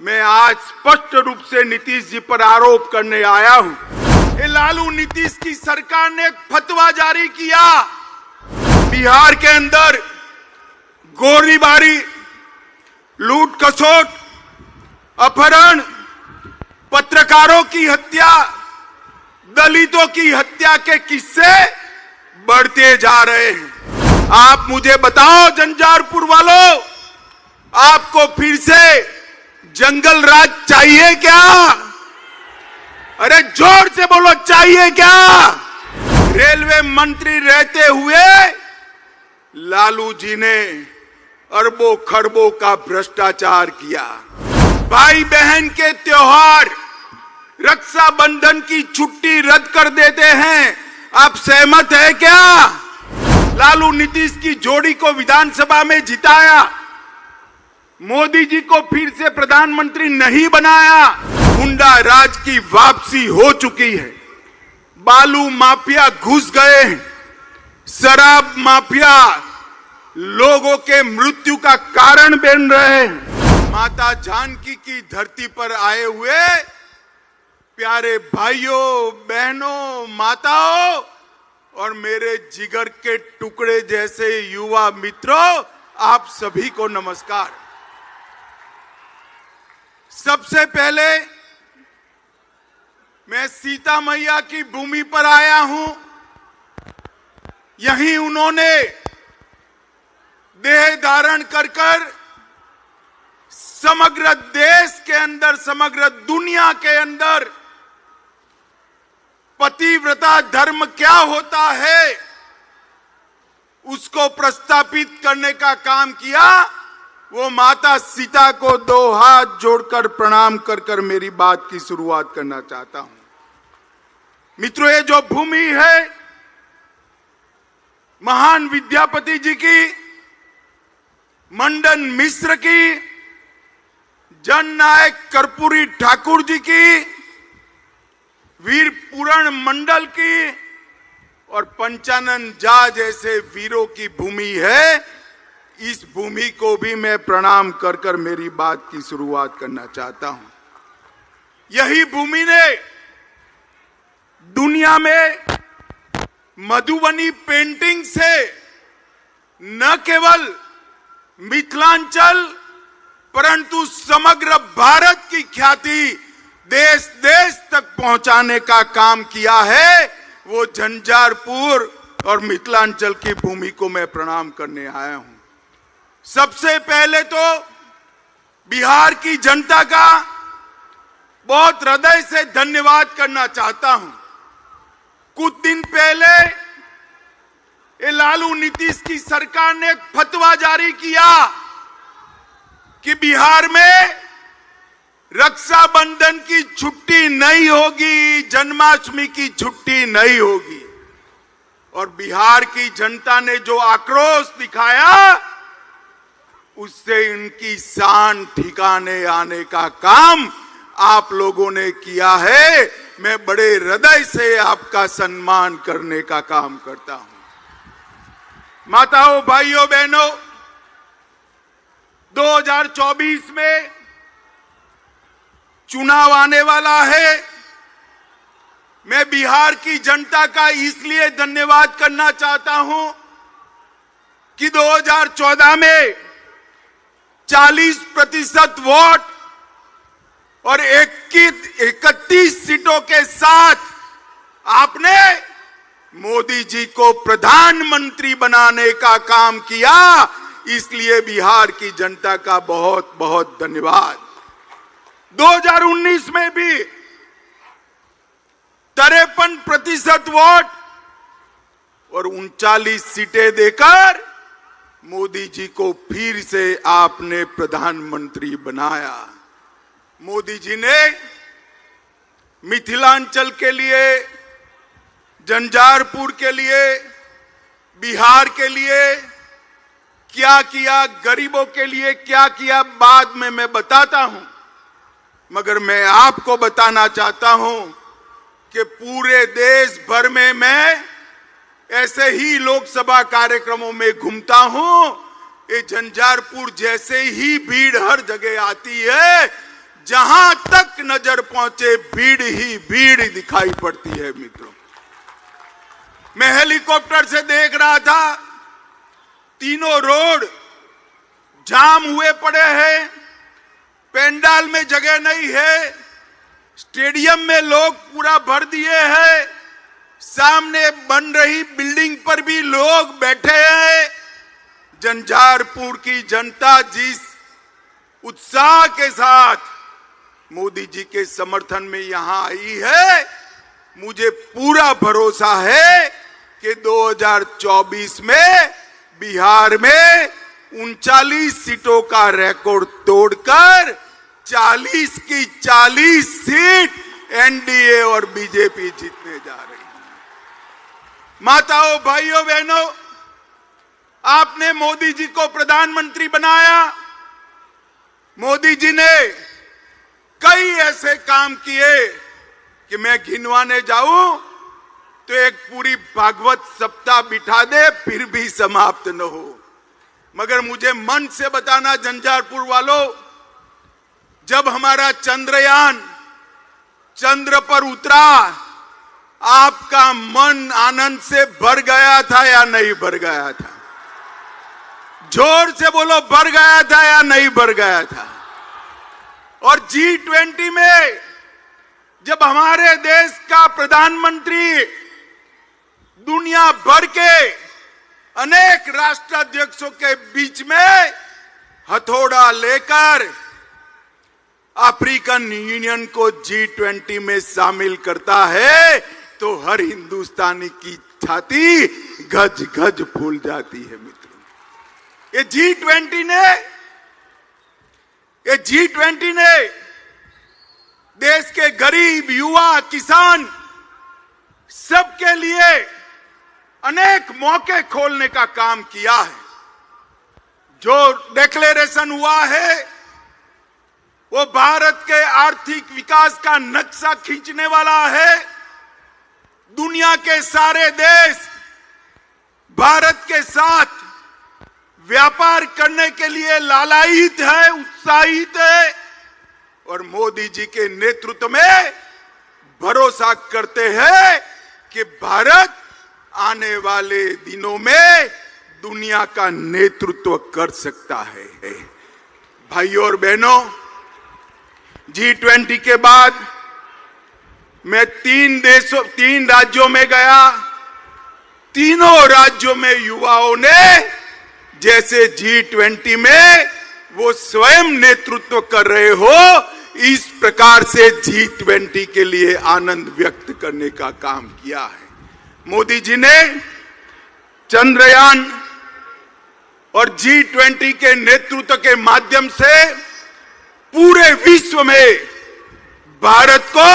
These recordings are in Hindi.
मैं आज स्पष्ट रूप से नीतीश जी पर आरोप करने आया हूं। ये लालू नीतीश की सरकार ने एक फतवा जारी किया। बिहार के अंदर गोलीबारी, लूट खसोट, अपहरण, पत्रकारों की हत्या, दलितों की हत्या के किस्से बढ़ते जा रहे हैं। आप मुझे बताओ झंझारपुर वालों, आपको फिर से जंगल राज चाहिए क्या? अरे जोर से बोलो, चाहिए क्या? रेलवे मंत्री रहते हुए लालू जी ने अरबों खरबों का भ्रष्टाचार किया। भाई बहन के त्योहार, रक्षाबंधन की छुट्टी रद्द कर देते हैं। आप सहमत है क्या? लालू नीतीश की जोड़ी को विधानसभा में जिताया, मोदी जी को फिर से प्रधानमंत्री नहीं बनाया। गुंडा राज की वापसी हो चुकी है। बालू माफिया घुस गए हैं। शराब माफिया लोगों के मृत्यु का कारण बन रहे हैं। माता जानकी की धरती पर आए हुए प्यारे भाइयों, बहनों, माताओं और मेरे जिगर के टुकड़े जैसे युवा मित्रों, आप सभी को नमस्कार। सबसे पहले मैं सीता मैया की भूमि पर आया हूं। यहीं उन्होंने देह धारण कर समग्र देश के अंदर, समग्र दुनिया के अंदर पतिव्रता धर्म क्या होता है उसको प्रस्थापित करने का काम किया। वो माता सीता को दो हाथ जोड़कर प्रणाम कर मेरी बात की शुरुआत करना चाहता हूं। मित्रों, ये जो भूमि है महान विद्यापति जी की, मंडन मिश्र की, जननायक कर्पूरी ठाकुर जी की, वीर पूरण मंडल की और पंचानन झा जैसे वीरों की भूमि है। इस भूमि को भी मैं प्रणाम कर मेरी बात की शुरुआत करना चाहता हूं। यही भूमि ने दुनिया में मधुबनी पेंटिंग से न केवल मिथिलांचल परंतु समग्र भारत की ख्याति देश देश तक पहुंचाने का काम किया है। वो झंझारपुर और मिथिलांचल की भूमि को मैं प्रणाम करने आया हूं। सबसे पहले तो बिहार की जनता का बहुत हृदय से धन्यवाद करना चाहता हूं। कुछ दिन पहले ये लालू नीतीश की सरकार ने एक फतवा जारी किया कि बिहार में रक्षाबंधन की छुट्टी नहीं होगी, जन्माष्टमी की छुट्टी नहीं होगी। और बिहार की जनता ने जो आक्रोश दिखाया उससे इनकी शान ठिकाने आने का काम आप लोगों ने किया है। मैं बड़े हृदय से आपका सम्मान करने का काम करता हूं। माताओं, भाइयों, बहनों, 2024 में चुनाव आने वाला है। मैं बिहार की जनता का इसलिए धन्यवाद करना चाहता हूं कि 2014 में 40% वोट और 31 सीटों के साथ आपने मोदी जी को प्रधानमंत्री बनाने का काम किया। इसलिए बिहार की जनता का बहुत बहुत धन्यवाद। 2019 में भी 53% वोट और 39 सीटें देकर मोदी जी को फिर से आपने प्रधानमंत्री बनाया। मोदी जी ने मिथिलांचल के लिए, झंझारपुर के लिए, बिहार के लिए क्या किया, गरीबों के लिए क्या किया, बाद में मैं बताता हूं। मगर मैं आपको बताना चाहता हूं कि पूरे देश भर में मैं ऐसे ही लोकसभा कार्यक्रमों में घूमता हूं। ये झंझारपुर जैसे ही भीड़ हर जगह आती है। जहां तक नजर पहुंचे भीड़ ही भीड़ दिखाई पड़ती है। मित्रों, मैं हेलीकॉप्टर से देख रहा था, तीनों रोड जाम हुए पड़े हैं, पेंडाल में जगह नहीं है, स्टेडियम में लोग पूरा भर दिए हैं, सामने बन रही बिल्डिंग पर भी लोग बैठे हैं। झंझारपुर की जनता जिस उत्साह के साथ मोदी जी के समर्थन में यहां आई है, मुझे पूरा भरोसा है कि 2024 में बिहार में 39 सीटों का रिकॉर्ड तोड़कर 40 की 40 सीट एनडीए और बीजेपी जीतने जा रही है। माताओं, भाइयों, बहनों, आपने मोदी जी को प्रधानमंत्री बनाया। मोदी जी ने कई ऐसे काम किए कि मैं गिनवाने जाऊं तो एक पूरी भागवत सप्ताह बिठा दे फिर भी समाप्त न हो। मगर मुझे मन से बताना झंझारपुर वालों, जब हमारा चंद्रयान चंद्र पर उतरा, आपका मन आनंद से भर गया था या नहीं भर गया था? जोर से बोलो, भर गया था या नहीं भर गया था? और G20 में जब हमारे देश का प्रधानमंत्री दुनिया भर के अनेक राष्ट्राध्यक्षों के बीच में हथौड़ा लेकर अफ्रीकन यूनियन को G20 में शामिल करता है, तो हर हिंदुस्तानी की छाती गज गज फूल जाती है। मित्रों, ये G20 ने देश के गरीब, युवा, किसान सबके लिए अनेक मौके खोलने का काम किया है। जो डिक्लेरेशन हुआ है वो भारत के आर्थिक विकास का नक्शा खींचने वाला है। दुनिया के सारे देश भारत के साथ व्यापार करने के लिए लालायित है, उत्साहित है, और मोदी जी के नेतृत्व में भरोसा करते हैं कि भारत आने वाले दिनों में दुनिया का नेतृत्व कर सकता है। भाइयों और बहनों, G20 के बाद मैं 3 राज्यों में गया। तीनों राज्यों में युवाओं ने जैसे G20 में वो स्वयं नेतृत्व कर रहे हो, इस प्रकार से G20 के लिए आनंद व्यक्त करने का काम किया है। मोदी जी ने चंद्रयान और G20 के नेतृत्व के माध्यम से पूरे विश्व में भारत को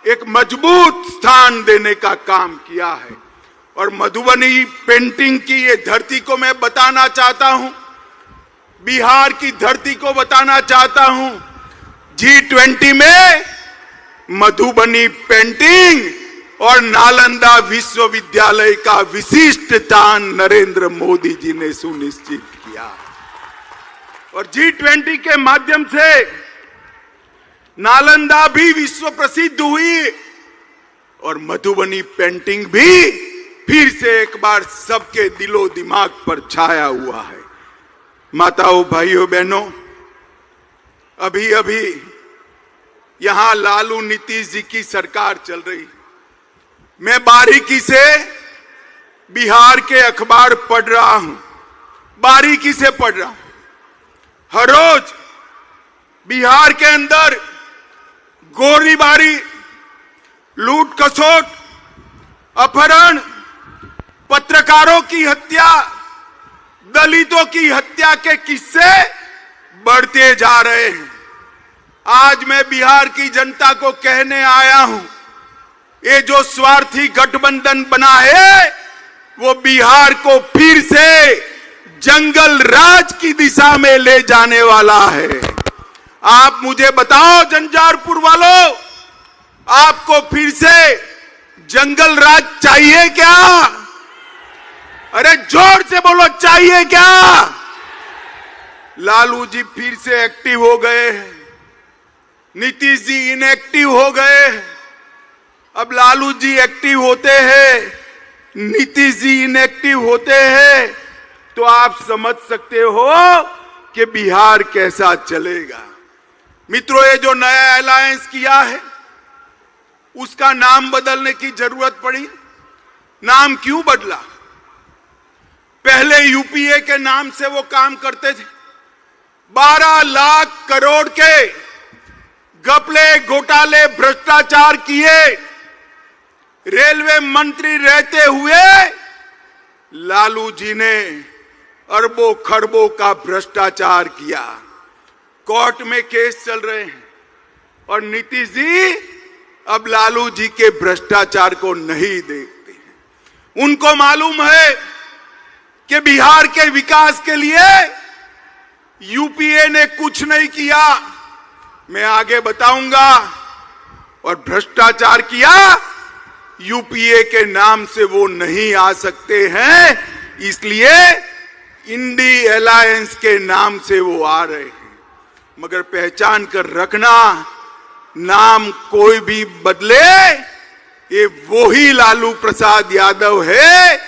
एक मजबूत स्थान देने का काम किया है। और मधुबनी पेंटिंग की ये धरती को मैं बताना चाहता हूं, बिहार की धरती को बताना चाहता हूं। G20 में मधुबनी पेंटिंग और नालंदा विश्वविद्यालय का विशिष्ट स्थान नरेंद्र मोदी जी ने सुनिश्चित किया। और G20 के माध्यम से नालंदा भी विश्व प्रसिद्ध हुई और मधुबनी पेंटिंग भी फिर से एक बार सबके दिलो दिमाग पर छाया हुआ है। माताओं, भाइयों, बहनों, अभी अभी यहां लालू नीतीश जी की सरकार चल रही। मैं बारीकी से बिहार के अखबार पढ़ रहा हूं, बारीकी से पढ़ रहा हूं। हर रोज बिहार के अंदर गोलीबारी, लूट खसोट, अपहरण, पत्रकारों की हत्या, दलितों की हत्या के किस्से बढ़ते जा रहे हैं। आज मैं बिहार की जनता को कहने आया हूं, ये जो स्वार्थी गठबंधन बना है वो बिहार को फिर से जंगल राज की दिशा में ले जाने वाला है। आप मुझे बताओ झंझारपुर वालों, आपको फिर से जंगल राज चाहिए क्या? अरे जोर से बोलो, चाहिए क्या? लालू जी फिर से एक्टिव हो गए हैं। नीतीश जी इनएक्टिव हो गए, अब लालू जी एक्टिव होते हैं, नीतीश जी इनएक्टिव होते हैं, तो आप समझ सकते हो कि बिहार कैसा चलेगा। मित्रों, ये जो नया अलायंस किया है उसका नाम बदलने की जरूरत पड़ी। नाम क्यों बदला? पहले यूपीए के नाम से वो काम करते थे। 12 लाख करोड़ के घपले, घोटाले, भ्रष्टाचार किए। रेलवे मंत्री रहते हुए लालू जी ने अरबों खरबों का भ्रष्टाचार किया। कोर्ट में केस चल रहे हैं और नीतीश जी अब लालू जी के भ्रष्टाचार को नहीं देखते हैं। उनको मालूम है कि बिहार के विकास के लिए यूपीए ने कुछ नहीं किया, मैं आगे बताऊंगा। और भ्रष्टाचार किया, यूपीए के नाम से वो नहीं आ सकते हैं, इसलिए इंडी अलायंस के नाम से वो आ रहे हैं। मगर पहचान कर रखना, नाम कोई भी बदले, ये वही लालू प्रसाद यादव है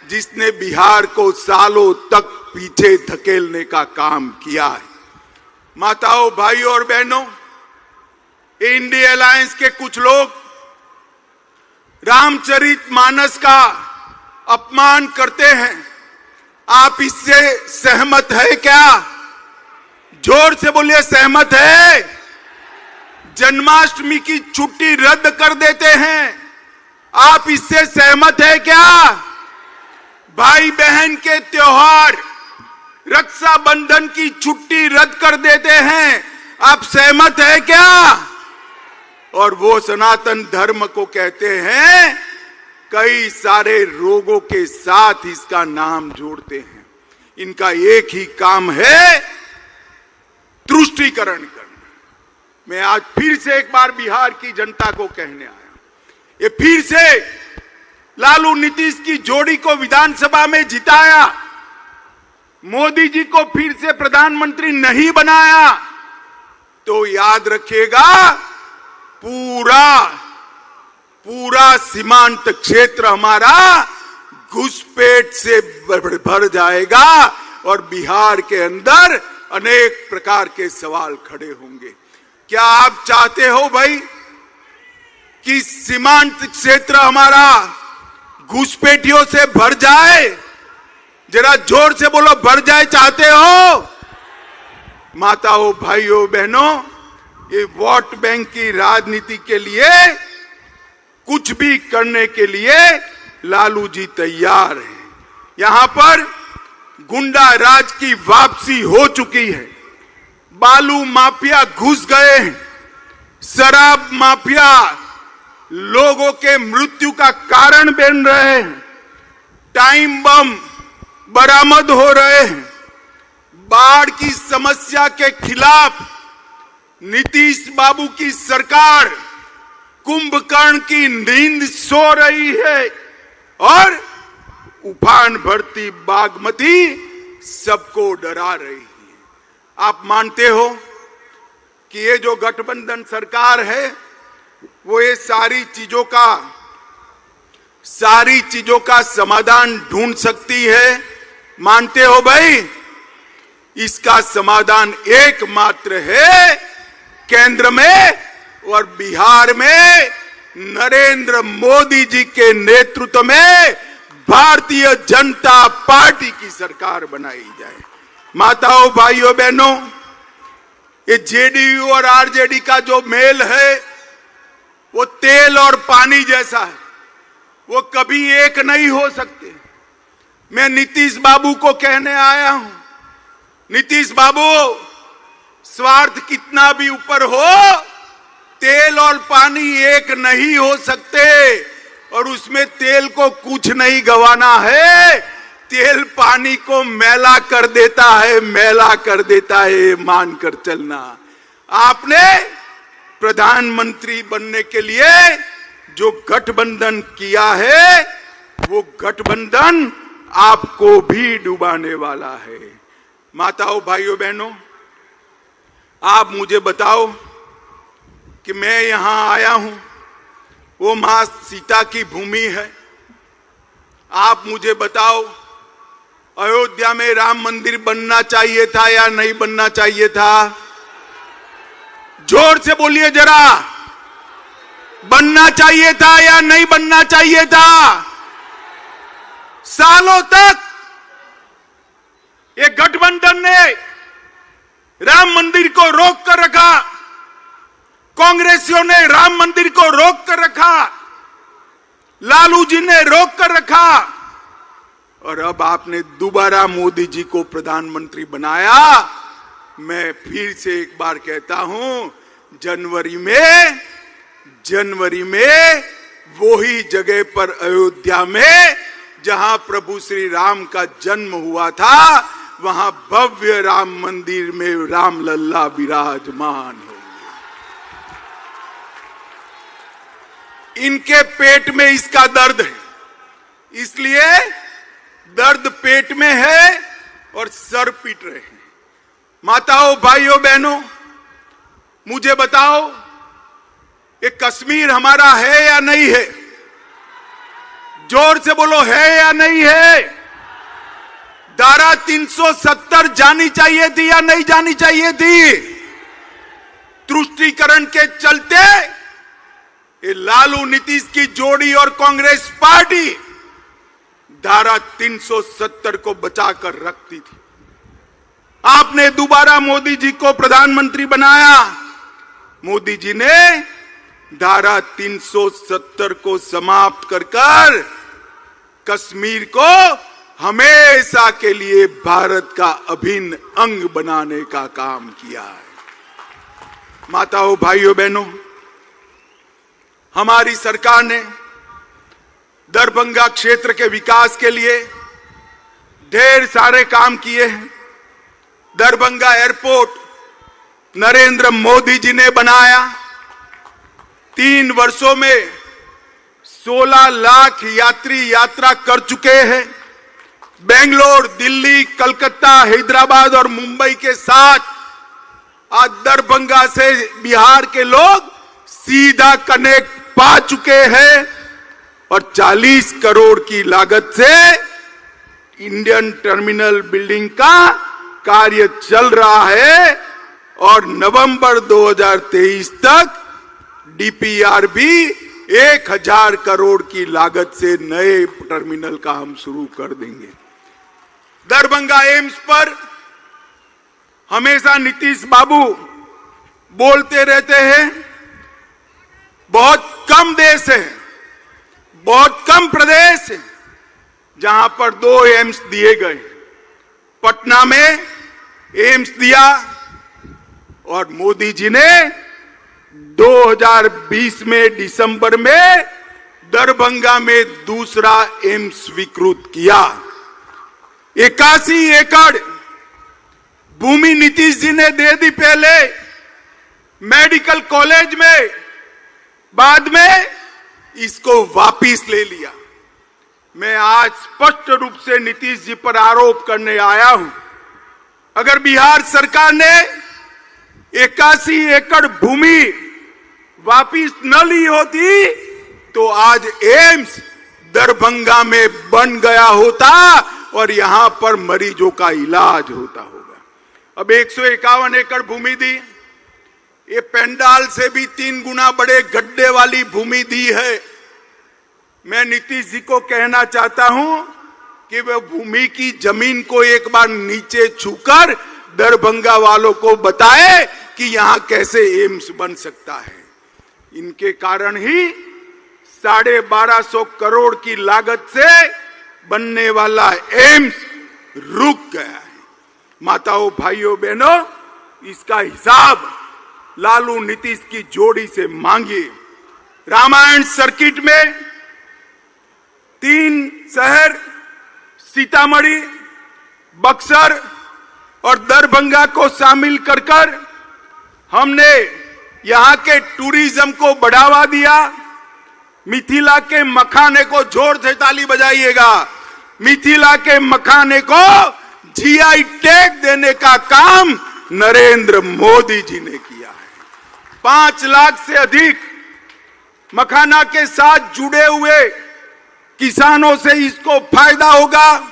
जिसने बिहार को सालों तक पीछे धकेलने का काम किया है। माताओं, भाइयों और बहनों, इंडी अलायंस के कुछ लोग रामचरितमानस का अपमान करते हैं। आप इससे सहमत है क्या? जोर से बोलिए, सहमत है? जन्माष्टमी की छुट्टी रद्द कर देते हैं, आप इससे सहमत है क्या? भाई बहन के त्योहार, रक्षाबंधन की छुट्टी रद्द कर देते हैं, आप सहमत है क्या? और वो सनातन धर्म को कहते हैं, कई सारे रोगों के साथ इसका नाम जोड़ते हैं। इनका एक ही काम है, तुष्टीकरण करना। मैं आज फिर से एक बार बिहार की जनता को कहने आया, ये फिर से लालू नीतीश की जोड़ी को विधानसभा में जिताया, मोदी जी को फिर से प्रधानमंत्री नहीं बनाया, तो याद रखिएगा पूरा सीमांत क्षेत्र हमारा घुसपैठ से भर जाएगा और बिहार के अंदर अनेक प्रकार के सवाल खड़े होंगे। क्या आप चाहते हो भाई कि सीमांत क्षेत्र हमारा घुसपैठियों से भर जाए? जरा जोर से बोलो, भर जाए चाहते हो? माताओं, भाइयों, बहनों, ये वोट बैंक की राजनीति के लिए कुछ भी करने के लिए लालू जी तैयार हैं। यहां पर गुंडा राज की वापसी हो चुकी है। बालू माफिया घुस गए हैं, शराब माफिया लोगों के मृत्यु का कारण बन रहे हैं, टाइम बम बरामद हो रहे हैं। बाढ़ की समस्या के खिलाफ नीतीश बाबू की सरकार कुंभकर्ण की नींद सो रही है और उफान भरती बागमती सबको डरा रही है। आप मानते हो कि ये जो गठबंधन सरकार है वो ये सारी चीजों का समाधान ढूंढ सकती है? मानते हो भाई? इसका समाधान एकमात्र है, केंद्र में और बिहार में नरेंद्र मोदी जी के नेतृत्व में भारतीय जनता पार्टी की सरकार बनाई जाए। माताओं, भाइयों, बहनों, ये जेडीयू और आरजेडी का जो मेल है वो तेल और पानी जैसा है, वो कभी एक नहीं हो सकते। मैं नीतीश बाबू को कहने आया हूं, नीतीश बाबू, स्वार्थ कितना भी ऊपर हो, तेल और पानी एक नहीं हो सकते और उसमें तेल को कुछ नहीं गंवाना है, तेल पानी को मैला कर देता है, मानकर चलना। आपने प्रधानमंत्री बनने के लिए जो गठबंधन किया है वो गठबंधन आपको भी डुबाने वाला है। माताओं, भाइयों, बहनों, आप मुझे बताओ कि मैं यहां आया हूं, वो मां सीता की भूमि है। आप मुझे बताओ, अयोध्या में राम मंदिर बनना चाहिए था या नहीं बनना चाहिए था? जोर से बोलिए जरा, बनना चाहिए था या नहीं बनना चाहिए था? सालों तक ये गठबंधन ने राम मंदिर को रोक कर रखा, कांग्रेसियों ने राम मंदिर को रोक कर रखा, लालू जी ने रोक कर रखा, और अब आपने दोबारा मोदी जी को प्रधानमंत्री बनाया। मैं फिर से एक बार कहता हूं, जनवरी में वही जगह पर अयोध्या में जहां प्रभु श्री राम का जन्म हुआ था, वहां भव्य राम मंदिर में राम लल्ला विराजमान होंगे। इनके पेट में इसका दर्द है, इसलिए दर्द पेट में है और सर पीट रहे हैं। माताओं, भाइयों, बहनों, मुझे बताओ, ये कश्मीर हमारा है या नहीं है? जोर से बोलो, है या नहीं है? धारा 370 जानी चाहिए थी या नहीं जानी चाहिए थी? तुष्टीकरण के चलते ये लालू नीतीश की जोड़ी और कांग्रेस पार्टी धारा 370 को बचाकर रखती थी। आपने दोबारा मोदी जी को प्रधानमंत्री बनाया। मोदी जी ने धारा 370 को समाप्त कर कश्मीर को हमेशा के लिए भारत का अभिन्न अंग बनाने का काम किया है। माताओं, भाइयों, बहनों, हमारी सरकार ने दरभंगा क्षेत्र के विकास के लिए ढेर सारे काम किए हैं। दरभंगा एयरपोर्ट नरेंद्र मोदी जी ने बनाया। 3 वर्षों में 16 लाख यात्री यात्रा कर चुके हैं। बेंगलोर, दिल्ली, कलकत्ता, हैदराबाद और मुंबई के साथ आज दरभंगा से बिहार के लोग सीधा कनेक्ट पा चुके हैं और 40 करोड़ की लागत से इंडियन टर्मिनल बिल्डिंग का कार्य चल रहा है और नवंबर 2023 तक डीपीआर भी 1000 करोड़ की लागत से नए टर्मिनल का हम शुरू कर देंगे। दरभंगा एम्स पर हमेशा नीतीश बाबू बोलते रहते हैं, बहुत कम देश है, बहुत कम प्रदेश है जहां पर 2 एम्स दिए गए। पटना में एम्स दिया और मोदी जी ने 2020 में दिसंबर में दरभंगा में दूसरा एम्स स्वीकृत किया। 81 एकड़ भूमि नीतीश जी ने दे दी पहले मेडिकल कॉलेज में, बाद में इसको वापिस ले लिया। मैं आज स्पष्ट रूप से नीतीश जी पर आरोप करने आया हूं, अगर बिहार सरकार ने 81 एकड़ भूमि वापिस न ली होती तो आज एम्स दरभंगा में बन गया होता और यहां पर मरीजों का इलाज होता होगा। अब 151 एकड़ भूमि दी, ये पेंडाल से भी 3 गुना बड़े गड्ढे वाली भूमि दी है। मैं नीतीश जी को कहना चाहता हूं कि वह भूमि की जमीन को एक बार नीचे छूकर दरभंगा वालों को बताए कि यहां कैसे एम्स बन सकता है। इनके कारण ही 1250 करोड़ की लागत से बनने वाला एम्स रुक गया है। माताओं, भाइयों, बहनों, इसका हिसाब लालू नीतीश की जोड़ी से मांगिए। रामायण सर्किट में 3 शहर सीतामढ़ी, बक्सर और दरभंगा को शामिल कर हमने यहां के टूरिज्म को बढ़ावा दिया। मिथिला के मखाने को, जोर से ताली बजाइएगा, मिथिला के मखाने को जीआई टैग देने का काम नरेंद्र मोदी जी ने किया है। 5 लाख से अधिक मखाना के साथ जुड़े हुए किसानों से इसको फायदा होगा।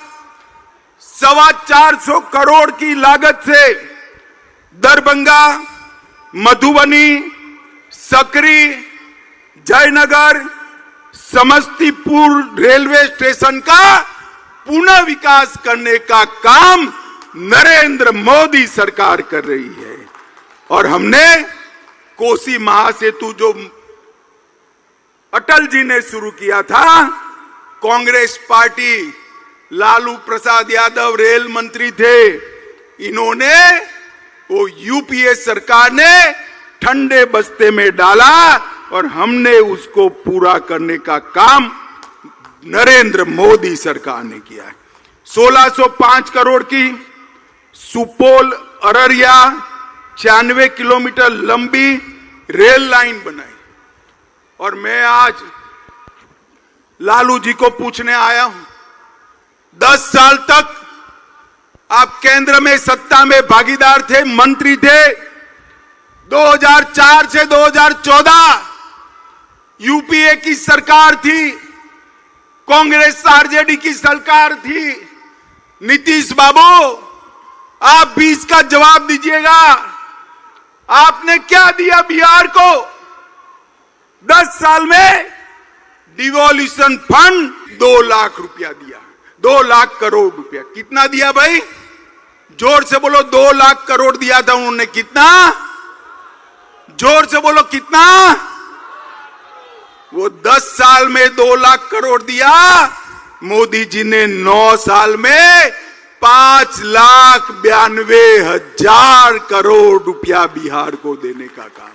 425 करोड़ की लागत से दरभंगा, मधुबनी, सकरी, जयनगर, समस्तीपुर रेलवे स्टेशन का पुनः विकास करने का काम नरेंद्र मोदी सरकार कर रही है। और हमने कोसी महासेतु जो अटल जी ने शुरू किया था, कांग्रेस पार्टी, लालू प्रसाद यादव रेल मंत्री थे, इन्होंने वो यूपीए सरकार ने ठंडे बस्ते में डाला और हमने उसको पूरा करने का काम नरेंद्र मोदी सरकार ने किया है। 1605 करोड़ की सुपौल अररिया 96 किलोमीटर लंबी रेल लाइन बनाई। और मैं आज लालू जी को पूछने आया हूं, 10 साल तक आप केंद्र में सत्ता में भागीदार थे, मंत्री थे। 2004 से 2014 यूपीए की सरकार थी, कांग्रेस आरजेडी की सरकार थी। नीतीश बाबू, आप भी इसका जवाब दीजिएगा, आपने क्या दिया बिहार को? 10 साल में डिवोल्यूशन फंड 2 लाख रुपया दिया, 2 लाख करोड़ रुपया। कितना दिया भाई? जोर से बोलो। 2 लाख करोड़ दिया था उन्होंने। कितना? जोर से बोलो कितना? वो 10 साल में 2 लाख करोड़ दिया। मोदी जी ने 9 साल में 5,92,000 करोड़ रुपया बिहार को देने का काम